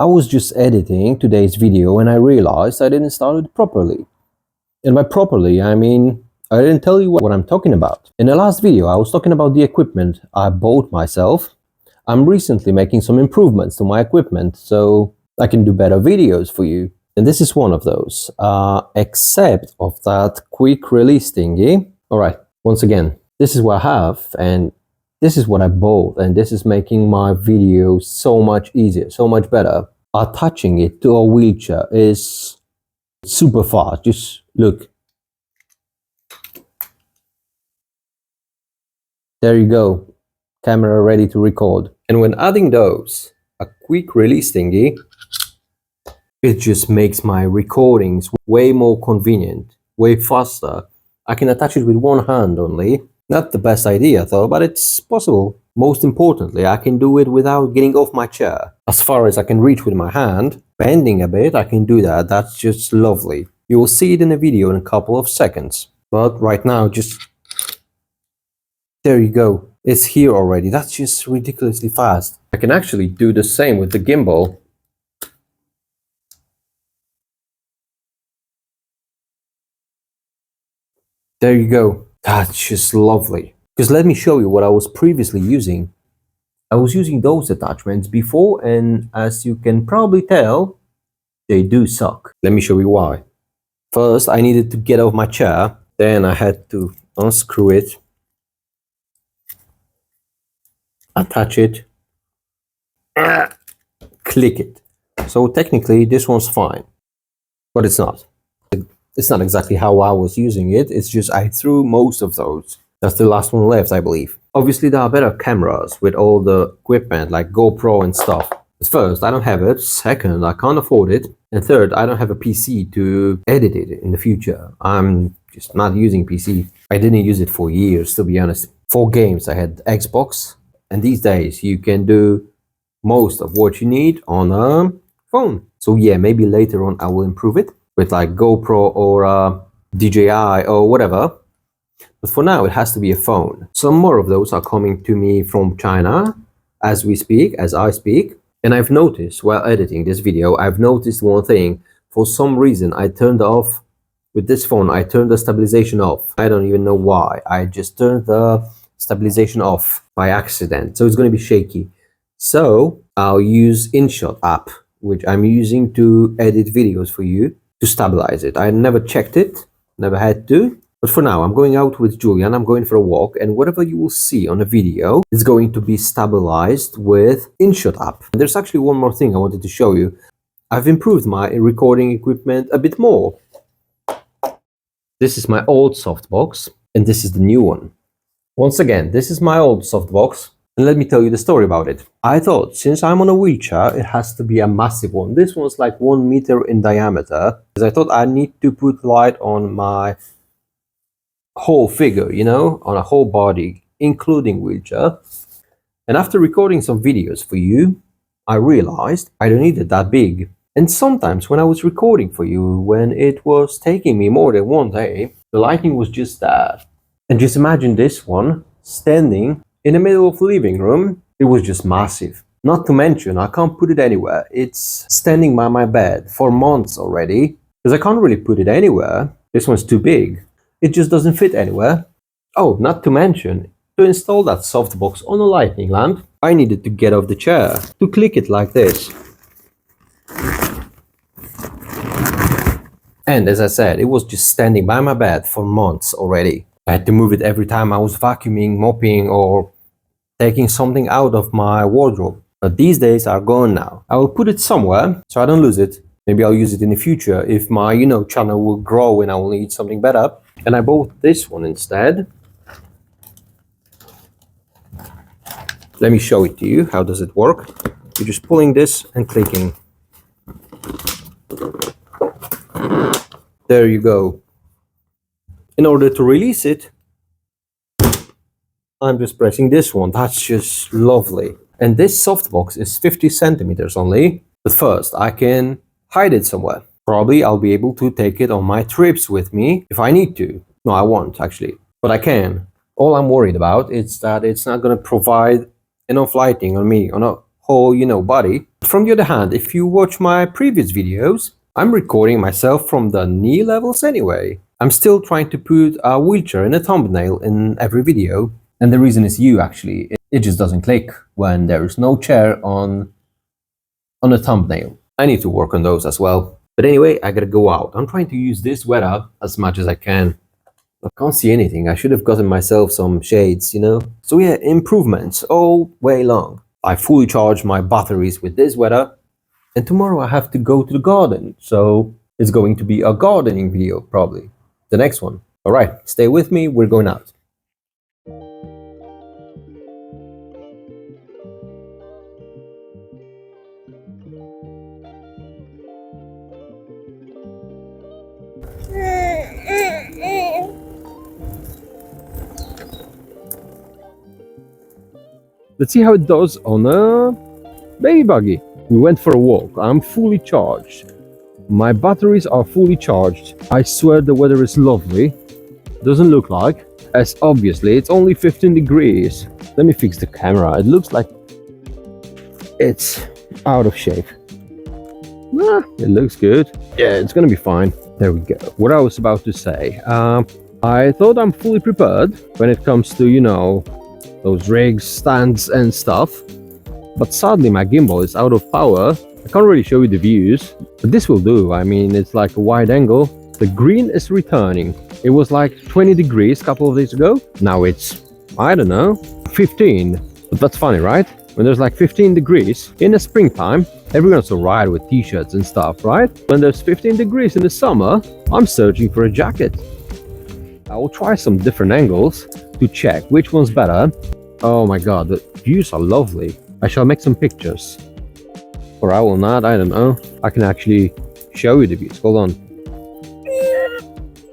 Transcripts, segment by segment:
I was just editing today's video and I realized I didn't start it properly. And by properly, I mean I didn't tell you what I'm talking about. In the last video, I was talking about the equipment I bought myself. I'm recently making some improvements to my equipment so I can do better videos for you. And this is one of those, except of that quick release thingy. All right, once again, this is what I have and this is what I bought, and this is making my video so much easier, so much better. Attaching it to a wheelchair is super fast. Just look. There you go. Camera ready to record. And when adding those, a quick release thingy, it just makes my recordings way more convenient, way faster. I can attach it with one hand only. Not the best idea though, but it's possible. Most importantly, I can do it without getting off my chair. As far as I can reach with my hand, bending a bit, I can do that. That's just lovely. You will see it in the video in a couple of seconds. But right now, just... there you go. It's here already. That's just ridiculously fast. I can actually do the same with the gimbal. There you go. That's just lovely. Because let me show you what I was previously using. I was using those attachments before, and as you can probably tell, they do suck. Let me show you why. First, I needed to get off my chair. Then I had to unscrew it, attach it, click it. So technically this one's fine, but it's not. It's not exactly how I was using it. It's just I threw most of those. That's the last one left, I believe. Obviously there are better cameras with all the equipment like GoPro and stuff. But first, I don't have it. Second, I can't afford it. And third, I don't have a PC to edit it in the future. I'm just not using PC. I didn't use it for years, to be honest. For games, I had Xbox. And these days, you can do most of what you need on a phone. So yeah, maybe later on I will improve it with like GoPro or DJI or whatever. But for now, it has to be a phone. Some more of those are coming to me from China as we speak, as I speak. And I've noticed while editing this video, I've noticed one thing. For some reason, I turned off, with this phone, I turned the stabilization off. I don't even know why. I just turned the stabilization off by accident. So it's going to be shaky. So I'll use InShot app, which I'm using to edit videos for you, to stabilize it. I never checked it, never had to. But for now, I'm going out with Julian, I'm going for a walk, and whatever you will see on the video is going to be stabilized with InShot app. And there's actually one more thing I wanted to show you. I've improved my recording equipment a bit more. This is my old softbox, and this is the new one. Once again, this is my old softbox, and let me tell you the story about it. I thought, since I'm on a wheelchair, it has to be a massive one. This one's like 1 meter in diameter, because I thought I need to put light on my whole figure, you know, on a whole body, including wheelchair. And after recording some videos for you, I realized I don't need it that big. And sometimes when I was recording for you, when it was taking me more than one day, the lighting was just that. And just imagine this one standing in the middle of the living room. It was just massive. Not to mention, I can't put it anywhere. It's standing by my bed for months already, because I can't really put it anywhere. This one's too big. It just doesn't fit anywhere. Oh, not to mention, to install that softbox on a lighting lamp, I needed to get off the chair to click it like this. And as I said, it was just standing by my bed for months already. I had to move it every time I was vacuuming, mopping, or taking something out of my wardrobe. But these days are gone now. I will put it somewhere so I don't lose it. Maybe I'll use it in the future if my, channel will grow and I will need something better. And I bought this one instead. Let me show it to you. How does it work? You're just pulling this and clicking. There you go. In order to release it, I'm just pressing this one. That's just lovely. And this softbox is 50 centimeters only. But first, I can hide it somewhere. Probably I'll be able to take it on my trips with me if I need to. No, I won't actually, but I can. All I'm worried about is that it's not going to provide enough lighting on me on a whole, body. From the other hand, if you watch my previous videos, I'm recording myself from the knee levels anyway. I'm still trying to put a wheelchair in a thumbnail in every video. And the reason is you, actually. It just doesn't click when there is no chair on a thumbnail. I need to work on those as well. But anyway, I gotta go out. I'm trying to use this weather as much as I can. I can't see anything. I should have gotten myself some shades, So yeah, improvements all way long. I fully charged my batteries with this weather. And tomorrow I have to go to the garden. So it's going to be a gardening video, probably. The next one. Alright, stay with me. We're going out. Let's see how it does on a baby buggy. We went for a walk. I'm fully charged. My batteries are fully charged. I swear the weather is lovely. Doesn't look like, as obviously it's only 15 degrees. Let me fix the camera. It looks like it's out of shape. It looks good. Yeah, it's gonna be fine. There we go. What I was about to say. I thought I'm fully prepared when it comes to, those rigs, stands and stuff. But sadly my gimbal is out of power. I can't really show you the views, but this will do. I mean, it's like a wide angle. The green is returning. It was like 20 degrees a couple of days ago. Now it's, I don't know, 15. But that's funny, right? When there's like 15 degrees in the springtime, everyone's alright with t-shirts and stuff, right? When there's 15 degrees in the summer, I'm searching for a jacket. I will try some different angles to check which one's better. Oh my god, the views are lovely. I shall make some pictures. Or I will not, I don't know. I can actually show you the views. Hold on.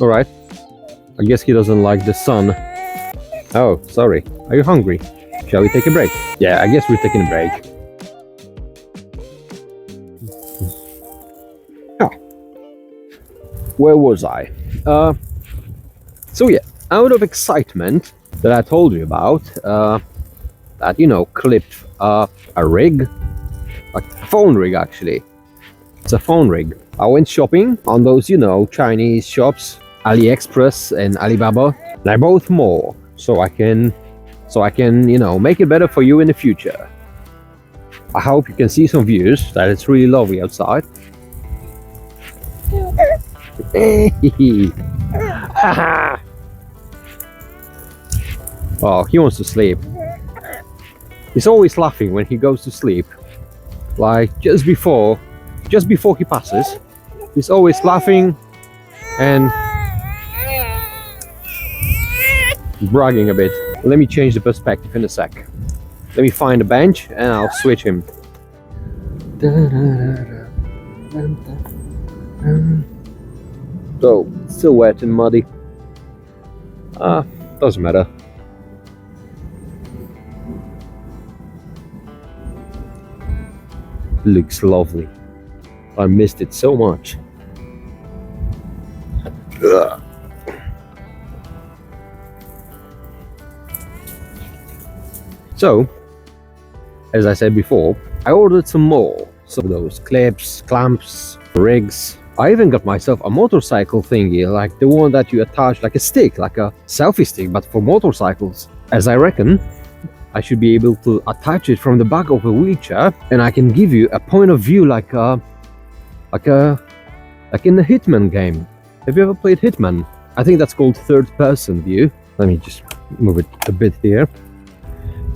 Alright. I guess he doesn't like the sun. Oh, sorry. Are you hungry? Shall we take a break? Yeah, I guess we're taking a break. Oh. Where was I? So yeah, out of excitement that I told you about, that, clip a rig, a phone rig actually. It's a phone rig. I went shopping on those, Chinese shops, AliExpress and Alibaba. And I bought more so I can, make it better for you in the future. I hope you can see some views, that it's really lovely outside. Oh, he wants to sleep. He's always laughing when he goes to sleep. Like just before he passes, he's always laughing and bragging a bit. Let me change the perspective in a sec. Let me find a bench and I'll switch him. So, still wet and muddy. Doesn't matter. Looks lovely. I missed it so much. Ugh. So, as I said before, I ordered some more. Some of those clips, clamps, rigs. I even got myself a motorcycle thingy, like the one that you attach like a stick, like a selfie stick, but for motorcycles. As I reckon, I should be able to attach it from the back of a wheelchair, and I can give you a point of view like in the Hitman game. Have you ever played Hitman? I think that's called third-person view. Let me just move it a bit here.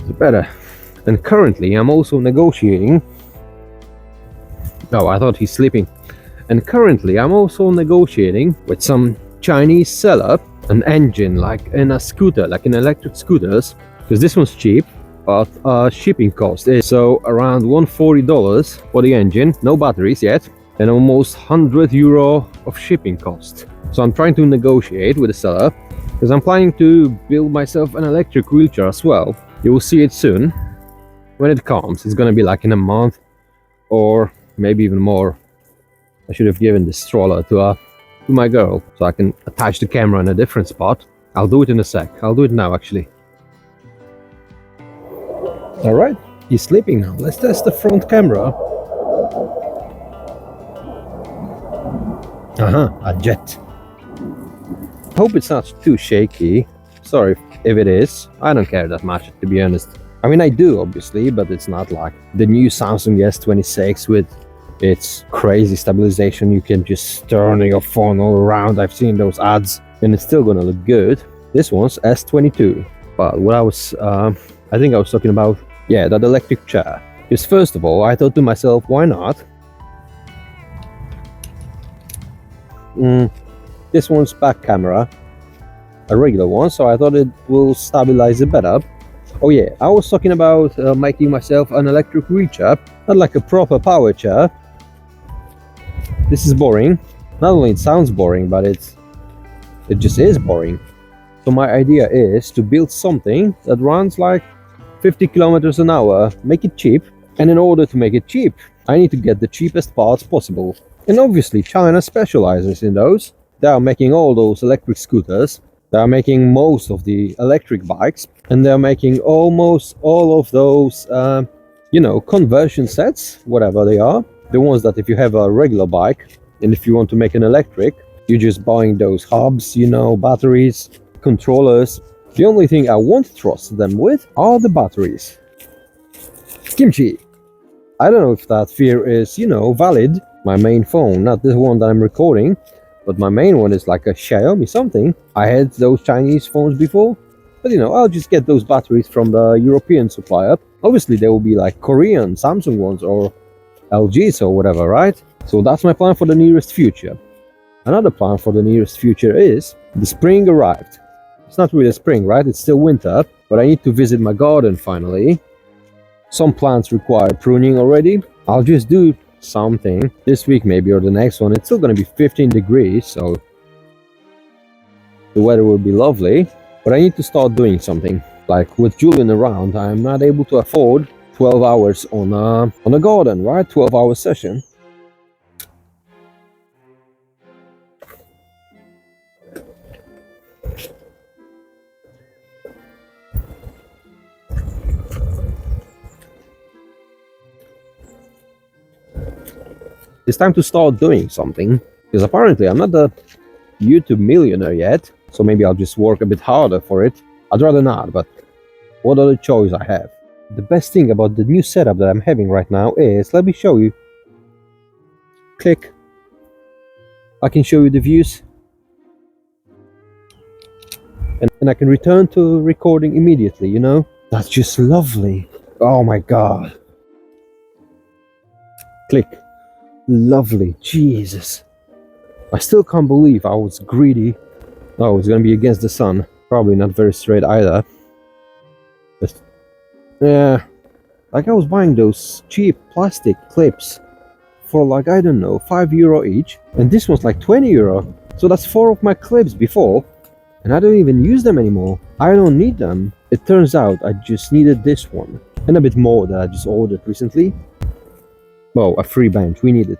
It's better. And currently, I'm also negotiating. Oh, I thought he's sleeping. And currently, I'm also negotiating with some Chinese seller an engine, like in a scooter, like in electric scooters. Because this one's cheap, but shipping cost is so around $140 for the engine, no batteries yet, and almost €100 of shipping cost. So I'm trying to negotiate with the seller, because I'm planning to build myself an electric wheelchair as well. You will see it soon. When it comes, it's gonna be like in a month, or maybe even more. I should have given this stroller to my girl, so I can attach the camera in a different spot. I'll do it in a sec. I'll do it now, actually. Alright, He's sleeping now. Let's test the front camera. A jet. Hope it's not too shaky. Sorry if it is. I don't care that much, to be honest. I mean, I do, obviously, but it's not like the new Samsung S26 with its crazy stabilization. You can just turn your phone all around. I've seen those ads, and it's still gonna look good. This one's S22. But what I was, I think I was talking about, yeah, that electric chair. Because first of all, I thought to myself, why not? This one's back camera, a regular one, so I thought it will stabilize it better. Oh yeah, I was talking about making myself an electric wheelchair, not like a proper power chair. This is boring. Not only it sounds boring, but it just is boring. So my idea is to build something that runs like 50 kilometers an hour, make it cheap, and in order to make it cheap, I need to get the cheapest parts possible. And obviously China specializes in those. They are making all those electric scooters, they are making most of the electric bikes, and they are making almost all of those, you know, conversion sets, whatever they are. The ones that if you have a regular bike, and if you want to make an electric, you're just buying those hubs, you know, batteries, controllers. The only thing I won't trust them with are the batteries. Kimchi. I don't know if that fear is, you know, valid. My main phone, not the one that I'm recording, but my main one is like a Xiaomi something. I had those Chinese phones before, but you know, I'll just get those batteries from the European supplier. Obviously there will be like Korean Samsung ones or LGs or whatever, right? So that's my plan for the nearest future. Another plan for the nearest future is the spring arrived. It's not really spring, right? It's still winter, but I need to visit my garden finally. Some plants require pruning already. I'll just do something this week maybe, or the next one. It's still going to be 15 degrees, so the weather will be lovely, but I need to start doing something. Like with Julian around, I'm not able to afford 12 hours on a garden, right? 12-hour session. It's time to start doing something, because apparently I'm not a YouTube millionaire yet, so maybe I'll just work a bit harder for it. I'd rather not, but what other choice I have? The best thing about the new setup that I'm having right now is, let me show you. Click. I can show you the views. And I can return to recording immediately, you know? That's just lovely. Oh my god. Click. Lovely. Jesus. I still can't believe I was greedy. Oh, it's gonna be against the sun. Probably not very straight either. But, yeah. Like I was buying those cheap plastic clips for like, I don't know, €5 each. And this one's like €20. So that's 4 of my clips before. And I don't even use them anymore. I don't need them. It turns out I just needed this one. And a bit more that I just ordered recently. Well, a free bench, we need it.